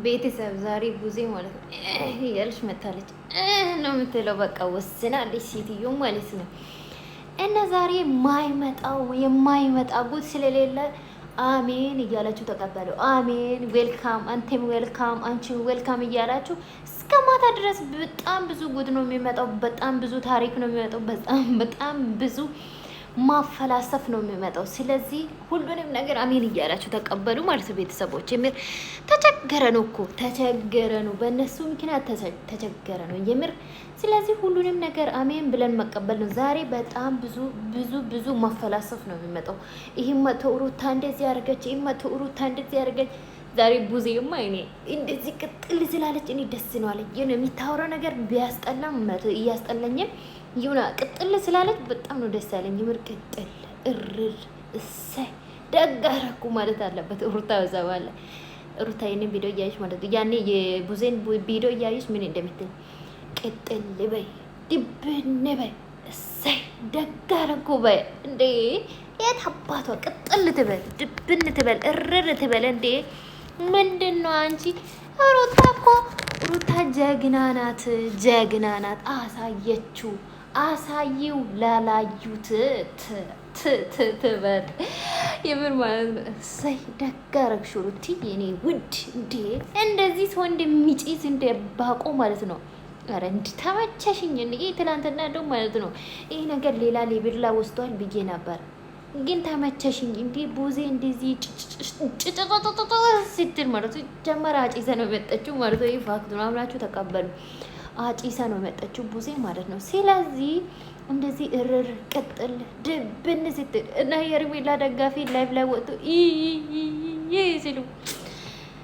ቤተሰብ ዛሬ ቡዜ ማለት ነው እያለች መታለች ነው የምትለው። በቃ ወስናለች ሴትዮ ማለት ነው። እና ዛሬ የማይመጣ ጉድ ስለሌለ አሜን እያላችሁ ተቀበሉ። አሜን ዌልካም፣ አንተም ዌልካም፣ አንቺም ዌልካም እያላችሁ እስከ ማታ ድረስ በጣም ብዙ ጉድ ነው የሚመጣው። በጣም ብዙ ታሪክ ነው የሚመጣው። በጣም ብዙ ማፈላሰፍ ነው የሚመጣው። ስለዚህ ሁሉንም ነገር አሜን እያላችሁ ተቀበሉ ማለት ነው። ቤተሰቦች የምር ተቸገረ ነው እኮ ተቸገረ ነው፣ በእነሱ ምክንያት ተቸገረ ነው የምር። ስለዚህ ሁሉንም ነገር አሜን ብለን መቀበል ነው። ዛሬ በጣም ብዙ ማፈላሰፍ ነው የሚመጣው። ይህም መቶ ሩታ እንደዚህ ያደርገች፣ ይህም መቶ ሩታ እንደዚህ ያደርገች። ዛሬ ቡዜማ እኔ እንደዚህ ቅጥል ስላለች እኔ ደስ ነው አለኝ። የሚታወራው ነገር ቢያስጠላም እያስጠላኝም ይሁና ቅጥል ስላለች በጣም ነው ደስ ያለኝ። ይምር ቅጥል እርር እሰይ ደግ አደረኩ ማለት አለበት ሩታ። በዛባለ ሩታ የኔ ቪዲዮ እያየሽ ማለት ነው። ያኔ የቡዜን ቪዲዮ እያየሽ ምን እንደምትል ቅጥል በይ ድብን በይ እሰይ ደግ አደረኩ በይ እንዴ። የት አባቷ ቅጥል ትበል ድብን ትበል እርር ትበል እንዴ? ምንድን ነው አንቺ? ሩታ እኮ ሩታ ጀግና ናት፣ ጀግና ናት። አሳየችው አሳየው ላላዩት ትበል የምር ማለት ነው። እሰይ ደግ አደረግሽ ሩቲ የኔ ውድ። እንዴ እንደዚህ ሰው እንደሚጭስ እንደባቆ ማለት ነው። ኧረ እንዲህ ተመቸሽኝ። ይሄ ትላንትና እንደው ማለት ነው ይሄ ነገር ሌላ ሌብል ላይ ወስዷል ብዬ ነበር፣ ግን ተመቸሽኝ። እንዴ ቡዜ እንደዚህ ስትል ማለት ነው ጀመረ አጪሰ ነው የመጣችው ማለት ነው። ይሄ ፋክት ነው፣ አምናችሁ ተቀበሉ። አጪሰ ነው የመጣችው ቡዜ ማለት ነው። ስለዚህ እንደዚህ እርር ቅጥል ድብን ስትል እና የርሜላ ደጋፊ ላይቭ ላይ ወጡ ሲሉ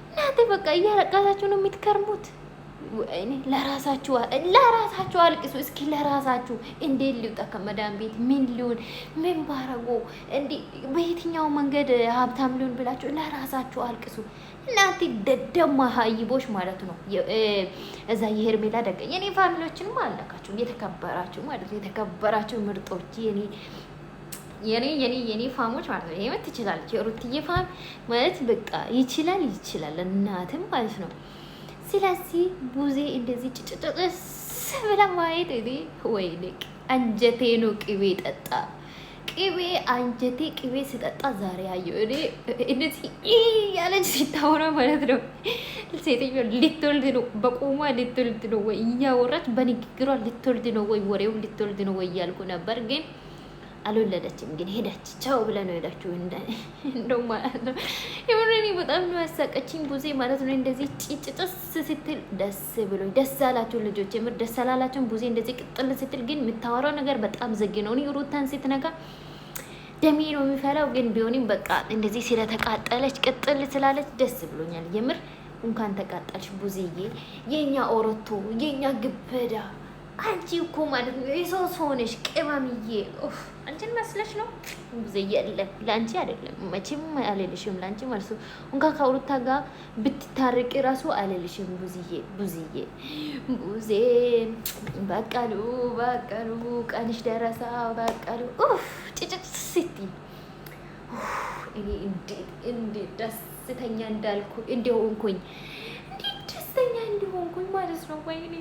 እናንተ በቃ እያለቀሳችሁ ነው የምትከርሙት። እኔ ለራሳችሁ አልቅሱ እስኪ ለራሳችሁ። እንዴት ሊውጣ ከመዳን ቤት ምን ሊሆን ምን ባረጎ እንዴ በየትኛው መንገድ ሀብታም ሊሆን ብላችሁ ለራሳችሁ አልቅሱ። እናንተ ደደማ ሀይቦች ማለት ነው። እዛ የሄርሜላ ደጋ የኔ ፋሚሊዎችንም አለካችሁ የተከበራችሁ ማለት ነው። የተከበራችሁ ምርጦች የኔ ፋሞች ማለት ነው። ይሄ ትችላለች የሩትዬ ፋም ማለት በቃ ይችላል እናትም ማለት ነው። ስለዚህ ቡዜ እንደዚህ ጭጭጭስ ብላ ማየት እኔ ወይኔ አንጀቴ ነው ቅቤ ጠጣ ቅቤ አንጀቴ ቅቤ ስጠጣ ዛሬ አየሁ እኔ እንደዚህ ያለች ሲታወራ ማለት ነው። ሴትዮ ልትወልድ ነው በቁሟ ልትወልድ ነው ወይ እያወራች በንግግሯ ልትወልድ ነው ወይ ወሬው ልትወልድ ነው ወይ እያልኩ ነበር ግን አልወለደችም። ግን ሄዳች ቻው ብለህ ነው ሄዳችሁ እንደው ማለት ነው። የምሬን በጣም ነው ያሳቀችኝ ቡዜ ማለት ነው። እንደዚህ ጭጭጭስ ስትል ደስ ብሎኝ ደስ አላችሁ ልጆች። የምር ደስ አላላችሁም? ቡዜ እንደዚህ ቅጥል ስትል ግን የምታወራው ነገር በጣም ዘግ ነው። እኔ ሩታን ስትነካ ደሜ ነው የሚፈላው። ግን ቢሆንም በቃ እንደዚህ ስለተቃጠለች ቅጥል ስላለች ደስ ብሎኛል። የምር እንኳን ተቃጠልሽ ቡዜዬ፣ የኛ ኦሮቶ፣ የኛ ግበዳ አንቺ እኮ ማለት ነው የሶስ ሆነሽ ቅመምዬ። አንቺን መስለሽ ነው ቡዜ? የለም ለአንቺ አይደለም መቼም አልልሽም። ለአንቺ ማለት ነው እንኳን ከሩታ ጋር ብትታረቂ ራሱ አልልሽም ቡዝዬ። በቀሉ ቀንሽ ደረሳ በቀሉ ጭጭጭ ስትይ እኔ እንዴት ደስተኛ እንዳልኩ እንደሆንኩኝ ማለት ነው። ወይኔ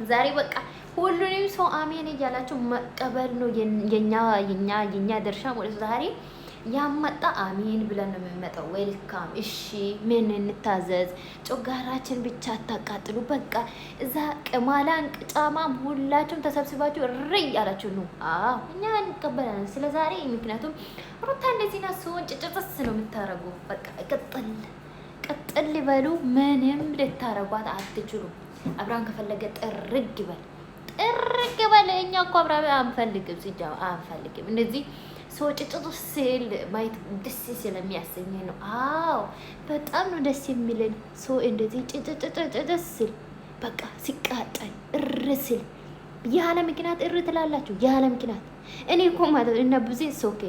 ዛሬ በቃ ሁሉንም ሰው አሜን እያላችሁ መቀበል ነው የኛ ድርሻ ማለት ነው። ዛሬ ያመጣ አሜን ብለን ነው የምንመጣው። ዌልካም እሺ፣ ምን እንታዘዝ? ጮጋራችን ብቻ አታቃጥሉ። በቃ እዛ ቅማላን ቅጫማም ሁላችሁም ተሰብስባችሁ እሪ እያላችሁ ነው። አዎ እኛ እንቀበላለን ስለ ዛሬ። ምክንያቱም ሩታ እንደዚህ ናት። ሰውን ጭጭጥስ ነው የምታረጉ። በቃ ቅጥል በሉ። ምንም ልታረጓት አትችሉም። አብርሃም ከፈለገ ጥርግ በል። እኛ እኮ አብርሃም አንፈልግም፣ ሲጀምር አንፈልግም። እንደዚህ ሰው ጭጭጡ ሲል ማየት ደስ ስለሚያሰኝ ነው። አዎ በጣም ነው ደስ የሚልን ሰው እንደዚህ ጭጭጭጭጭ ሲል በቃ ሲቃጠል እር ሲል ያለ ምክንያት እር ትላላችሁ። ያለ ምክንያት እኔ እኮ ማለት እና ብዙ ሶኬ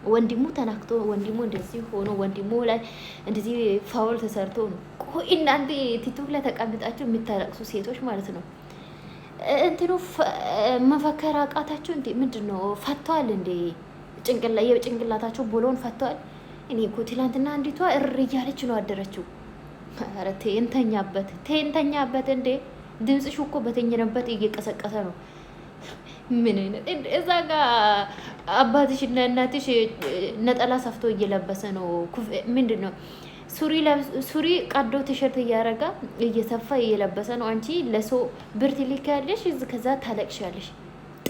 ወንድሙ ተናክቶ ወንድሙ እንደዚህ ሆኖ ወንድሙ ላይ እንደዚህ ፋውል ተሰርቶ ነው። ቆይ እናንተ ቲክቶክ ላይ ተቀምጣችሁ የምታለቅሱ ሴቶች ማለት ነው እንትኑ መፈከር አቃታችሁ እንዴ? ምንድነው ፈቷል እንዴ? የጭንቅላታቸው ቦሎን ፈቷል። እኔ እኮ ትላንትና አንዲቷ እር እያለች ነው አደረችው። ኧረ ተንተኛበት እንዴ! ድምፅሽ እኮ በተኘነበት እየቀሰቀሰ ነው። ምን አይነት እዛ ጋ አባትሽ እና እናትሽ ነጠላ ሰፍቶ እየለበሰ ነው። ምንድን ነው ሱሪ ቀዶ ቲሸርት እያረጋ እየሰፋ እየለበሰ ነው። አንቺ ለሰው ብር ትልኪያለሽ፣ ከዛ ታለቅሻለሽ።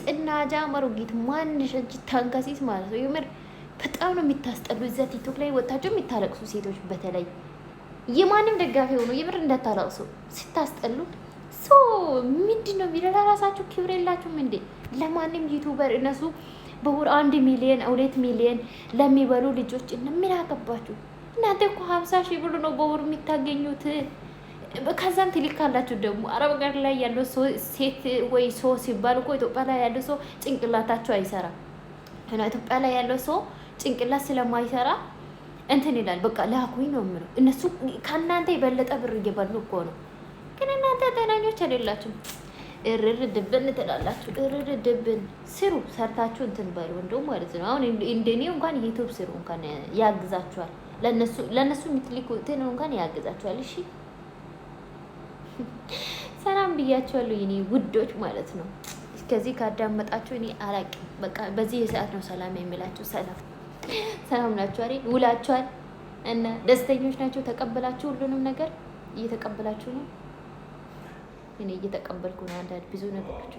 ጥናጃ መሮጊት ማንሽ እንጂ ታንከሲስ ማለት ነው። የምር በጣም ነው የሚታስጠሉ። እዛ ቲክቶክ ላይ ወጣቸው የሚታለቅሱ ሴቶች በተለይ የማንም ደጋፊ ሆኖ የምር እንዳታለቅሱ ስታስጠሉ። ሶ ምንድን ነው የሚለው ለራሳችሁ ክብር የላችሁም እንዴ? ለማንም ዩቱበር እነሱ በወር 1 ሚሊዮን 2 ሚሊዮን ለሚበሉ ልጆች ምን አገባችሁ እናንተ? እኮ 50 ሺህ ብር ነው በወር የሚታገኙት። ከዛም ትልካላችሁ ደግሞ አረብ ሀገር ላይ ያለው ሴት ወይ ሰው ሲባል እኮ ኢትዮጵያ ላይ ያለው ሰው ጭንቅላታቸው አይሰራ እና ኢትዮጵያ ላይ ያለው ሰው ጭንቅላት ስለማይሰራ እንትን ይላል። በቃ ላኩኝ ነው የምለው። እነሱ ከእናንተ የበለጠ ብር እየበሉ እኮ ነው። ግን እናንተ ጤነኞች አይደላችሁም። እርር ድብን ትላላችሁ። እርር ድብን ስሩ፣ ሰርታችሁ እንትን በሉ እንደው ማለት ነው። አሁን እንደኔ እንኳን ዩቲዩብ ስሩ እንኳን ያግዛችኋል። ለነሱ የምትልኩትን እንኳን ያግዛችኋል። እሺ ሰላም ብያችኋለሁ የኔ ውዶች ማለት ነው። እስከዚህ ካዳመጣችሁ እኔ አላቅም። በቃ በዚህ ሰዓት ነው ሰላም የሚላችሁ። ሰላም ናችሁ አይደል? ውላችኋል እና ደስተኞች ናቸው። ተቀበላችሁ፣ ሁሉንም ነገር እየተቀበላችሁ ነው። እኔ እየተቀበልኩ ነው። አንዳንድ ብዙ ነገሮች